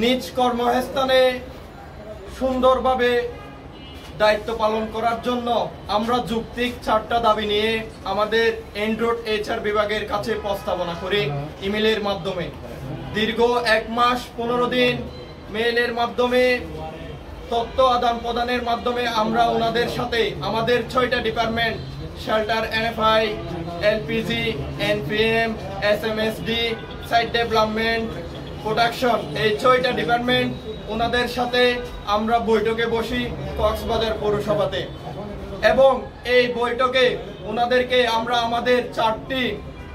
নিজ কর্মস্থানে সুন্দরভাবে দায়িত্ব পালন করার জন্য আমরা যৌক্তিক 4টা দাবি নিয়ে আমাদের এন্ড্রয়েড এইচআর বিভাগের কাছে প্রস্তাবনা করি ইমেলের মাধ্যমে। দীর্ঘ 1 মাস 15 দিন মেইলের মাধ্যমে তথ্য আদান প্রদানের মাধ্যমে আমরা ওনাদের সাথে আমাদের 6টা department shelter, NFI, LPG, NPM, SMSD, site development, production, এই 6টা ডিপার্টমেন্ট ওনাদের সাথে আমরা বৈঠকে বসি কক্সবাজার পৌরসভাতে। এবং এই বৈঠকে ওনাদেরকে আমরা আমাদের 4টি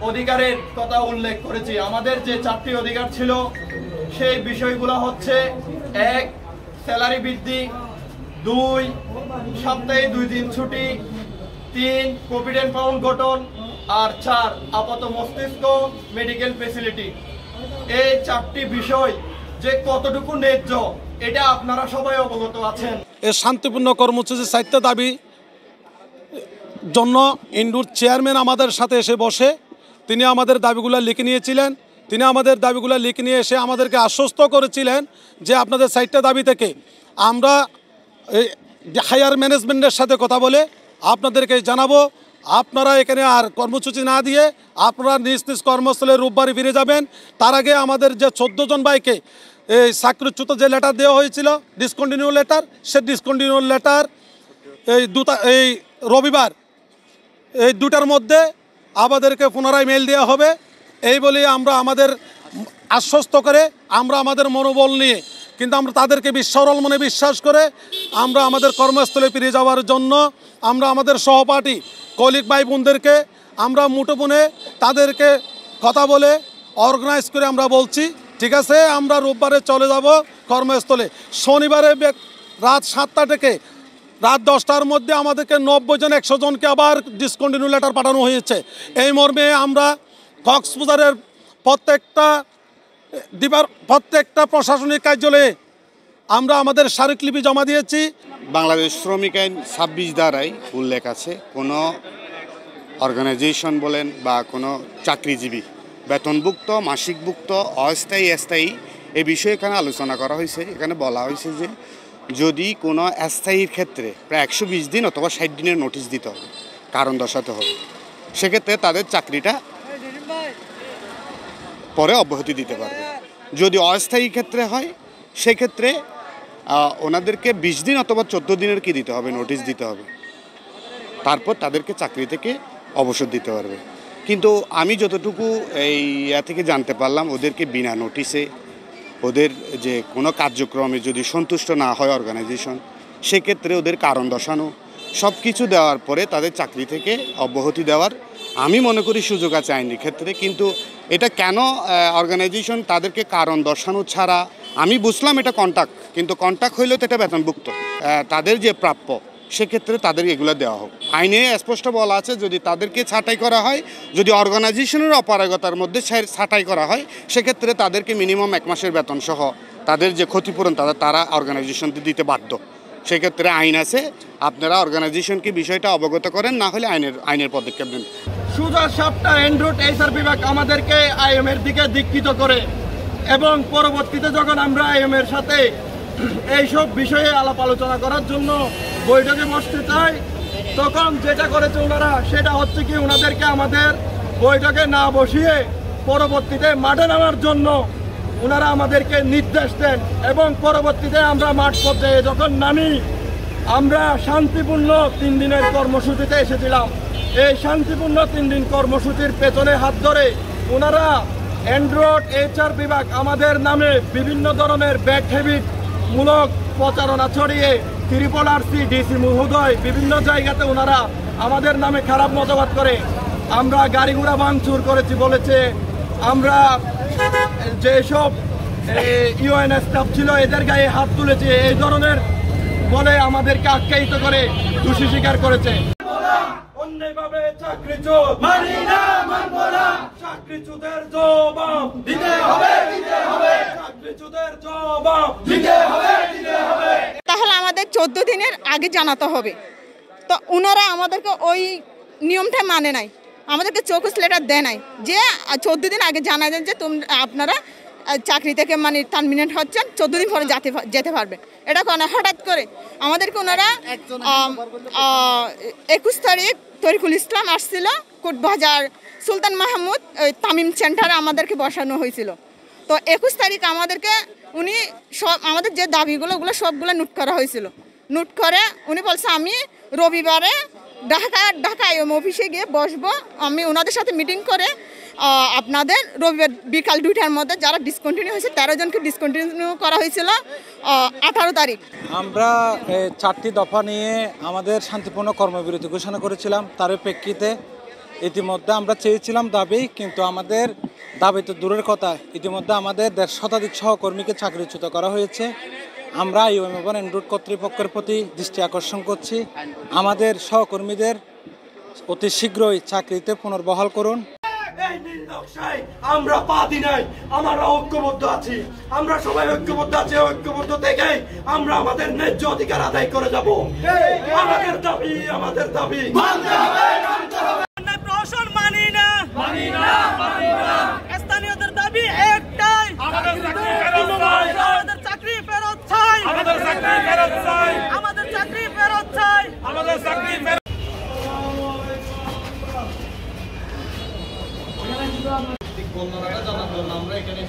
অধিকারের কথা উল্লেখ করেছি। আমাদের যে 4টি অধিকার ছিল সেই বিষয়গুলো হচ্ছে: 1, স্যালারি বৃদ্ধি; 2, সপ্তাহে 2 দিন ছুটি; 3, প্রভিডেন্ট ফান্ড গঠন; আর 4, আপাত মস্তিষ্ক মেডিকেল ফেসিলিটি। এই 4টি বিষয় যে কতটুকু ন্যায্য এটা আপনারা সবাই অবগত আছেন। এই শান্তিপূর্ণ কর্মসূচি 4টা দাবি জন্য ইন্ডুর চেয়ারম্যান আমাদের সাথে এসে বসে তিনি আমাদের দাবিগুলো লিখে নিয়েছিলেন। তিনি আমাদের দাবিগুলো লিখে নিয়ে এসে আমাদেরকে আশ্বস্ত করেছিলেন যে আপনাদের 4টা দাবি থেকে আমরা হায়ার ম্যানেজমেন্টের সাথে কথা বলে আপনাদেরকে জানাবো। আপনারা এখানে আর কর্মসূচি না দিয়ে আপনারা নিজ নিজ কর্মস্থলে রোববারে ফিরে যাবেন। তার আগে আমাদের যে 14 জন ভাইকে এই চাকরিচ্যুত যে লেটার দেওয়া হয়েছিল, ডিসকন্টিনিউ লেটার, সে ডিসকন্টিনিউ লেটার এই রবিবার এই 2টার মধ্যে আমাদেরকে পুনরায় মেল দেওয়া হবে। এই বলে আমরা আমাদের আশ্বস্ত করে আমরা আমাদের মনোবল নিয়ে কিন্তু আমরা তাদেরকে সরল মনে বিশ্বাস করে আমরা আমাদের কর্মস্থলে ফিরে যাওয়ার জন্য আমরা আমাদের সহপাঠী কলিগ ভাই বোনদেরকে আমরা মুঠোফোনে তাদেরকে কথা বলে অর্গানাইজ করে আমরা বলছি ঠিক আছে আমরা রোববারে চলে যাব কর্মস্থলে। শনিবারে রাত 7টা থেকে রাত 10টার মধ্যে আমাদেরকে 90 জন 100 জনকে আবার ডিসকন্টিনিউ লেটার পাঠানো হয়েছে। এই মর্মে আমরা কক্সবাজারের প্রত্যেকটা প্রশাসনিক কার্যালয়ে আমরা আমাদের স্মারকলিপি জমা দিয়েছি। বাংলাদেশ শ্রমিক আইন 26 ধারায় উল্লেখ আছে কোনো অর্গানাইজেশন বলেন বা কোনো চাকরিজীবী বেতনভুক্ত, মাসিকভুক্ত, অস্থায়ী, স্থায়ী এই বিষয়ে এখানে আলোচনা করা হয়েছে। এখানে বলা হয়েছে যে যদি কোনো স্থায়ীর ক্ষেত্রে প্রায় 120 দিন অথবা 60 দিনের নোটিশ দিতে হবে, কারণ দর্শাতে হবে, সেক্ষেত্রে তাদের চাকরিটা পরে অব্যাহতি দিতে পারবে। যদি অস্থায়ী ক্ষেত্রে হয় সেক্ষেত্রে ওনাদেরকে 20 দিন অথবা 14 দিনের কি দিতে হবে, নোটিশ দিতে হবে, তারপর তাদেরকে চাকরি থেকে অবসর দিতে পারবে। কিন্তু আমি যতটুকু এই থেকে জানতে পারলাম ওদেরকে বিনা নোটিশে ওদের যে কোনো কার্যক্রমে যদি সন্তুষ্ট না হয় অর্গানাইজেশন সেক্ষেত্রে ওদের কারণ দর্শানো সব কিছু দেওয়ার পরে তাদের চাকরি থেকে অব্যাহতি দেওয়ার আমি মনে করি সুযোগ আছে আইনের ক্ষেত্রে। কিন্তু এটা কেন অর্গানাইজেশন তাদেরকে কারণ দর্শানো ছাড়া, আমি বুঝলাম এটা কন্ট্রাক্ট, কিন্তু কন্ট্রাক্ট হইলেও তো এটা বেতনভুক্ত, তাদের যে প্রাপ্য সেক্ষেত্রে তাদের এগুলো দেওয়া হোক। আইনে স্পষ্ট বলা আছে যদি তাদেরকে ছাঁটাই করা হয়, যদি অর্গানাইজেশনের অপারগতার মধ্যে ছাঁটাই করা হয় সেক্ষেত্রে তাদেরকে মিনিমাম 1 মাসের বেতন সহ তাদের যে ক্ষতিপূরণ তারা অর্গানাইজেশনকে দিতে বাধ্য। সেক্ষেত্রে আইন আছে, আপনারা অর্গানাইজেশনকে বিষয়টা অবগত করেন, না হলে আইনের পদক্ষেপ নেন। সুজা সাপটা এন্ড্রয়েড এইচআর বিভাগ আমাদেরকে আইএম এর দিকে দীক্ষিত করে এবং পরবর্তীতে যখন আমরা আইএম এর সাথে এইসব বিষয়ে আলাপ আলোচনা করার জন্য বৈঠকে বসতে চাই তখন যেটা করেছে ওনারা সেটা হচ্ছে কি ওনাদেরকে আমাদের বৈঠকে না বসিয়ে পরবর্তীতে মাঠে নামার জন্য ওনারা আমাদেরকে নির্দেশ দেন এবং পরবর্তীতে আমরা মাঠ পর্যায়ে যখন নামি আমরা শান্তিপূর্ণ 3 দিনের কর্মসূচিতে এসেছিলাম। এই শান্তিপূর্ণ 3 দিন কর্মসূচির পেছনে হাত ধরে ওনারা এন্ড্রয়েড এইচআর বিভাগ আমাদের নামে বিভিন্ন ধরনের ব্যাড হ্যাবিট মূলক প্রচারণা ছড়িয়ে RRRC ডিসি মহোদয় বিভিন্ন জায়গাতে ওনারা আমাদের নামে খারাপ মতবাদ করে আমরা গাড়ি ঘোড়া ভাঙচুর করেছি বলেছে, আমরা যেসব ইউএন স্টাফ ছিল এদের গায়ে হাত তুলেছে এই ধরনের বলে আমাদেরকে আখ্যায়িত করে দোষী স্বীকার করেছে। অন্যায়ভাবে চাকরিচ্যুত মানি না, মানব না, চাকরিচ্যুতের জবাব দিতে হবে, দিতে হবে, চাকরিচ্যুতের জবাব দিতে হবে, দিতে হবে। তাহলে আমাদের 14 দিনের আগে জানাতে হবে। তো ওনারা আমাদেরকে ওই নিয়মটা মানে নাই, আমাদেরকে চৌকুস লেটার দেয় নাই যে 14 দিন আগে জানা দেন যে আপনারা চাকরি থেকে মানে টার্মিনেট হচ্ছেন, 14 দিন পরে যেতে পারবেন। এটা কেন হঠাৎ করে আমাদেরকে ওনারা 21 তারিখ তরিকুল ইসলাম আসছিল কোটবাজার সুলতান মাহমুদ তামিম সেন্টারে আমাদেরকে বসানো হয়েছিল। তো 21 তারিখ আমাদেরকে উনি সব আমাদের যে দাবিগুলো ওগুলো সবগুলো নোট করা হয়েছিল। নোট করে উনি বলছে আমি রবিবারে ঢাকা আইএম অফিসে গিয়ে বসবো, আমি ওনাদের সাথে মিটিং করে আপনাদের রবিবার বিকাল 2টার মধ্যে যারা ডিসকন্টিনিউ হয়েছে 13 জনকে ডিসকন্টিনিউ করা হয়েছিল 18 তারিখ। আমরা 4টি দফা নিয়ে আমাদের শান্তিপূর্ণ কর্মবিরতি ঘোষণা করেছিলাম। তার প্রেক্ষিতে ইতিমধ্যে আমরা চেয়েছিলাম দাবি, কিন্তু আমাদের দাবি তো দূরের কথা, ইতিমধ্যে আমাদের 150 শতাধিক সহকর্মীকে চাকরিচ্যুত করা হয়েছে। আমরা আইওএম এবং এনরুট কর্তৃপক্ষের প্রতি দৃষ্টি আকর্ষণ করছি, আমাদের সহকর্মীদের অতি শীঘ্রই চাকরিতে পুনর্বহাল করুন। এই নির্দশায় আমরা পা দি নাই, আমরা ঐক্যবদ্ধ আছি, আমরা সবাই ঐক্যবদ্ধ আছি। ঐক্যবদ্ধ থেকে আমরা আমাদের ন্যায্য অধিকার আদায় করে যাব। আমাদের দাবি প্রশাসন মানি না স্থানীয়দের দাবি একটাই, আমাদের চাকরি ফেরত চাই, আমাদের চাকরি ফেরত চাই। আমরা এখানে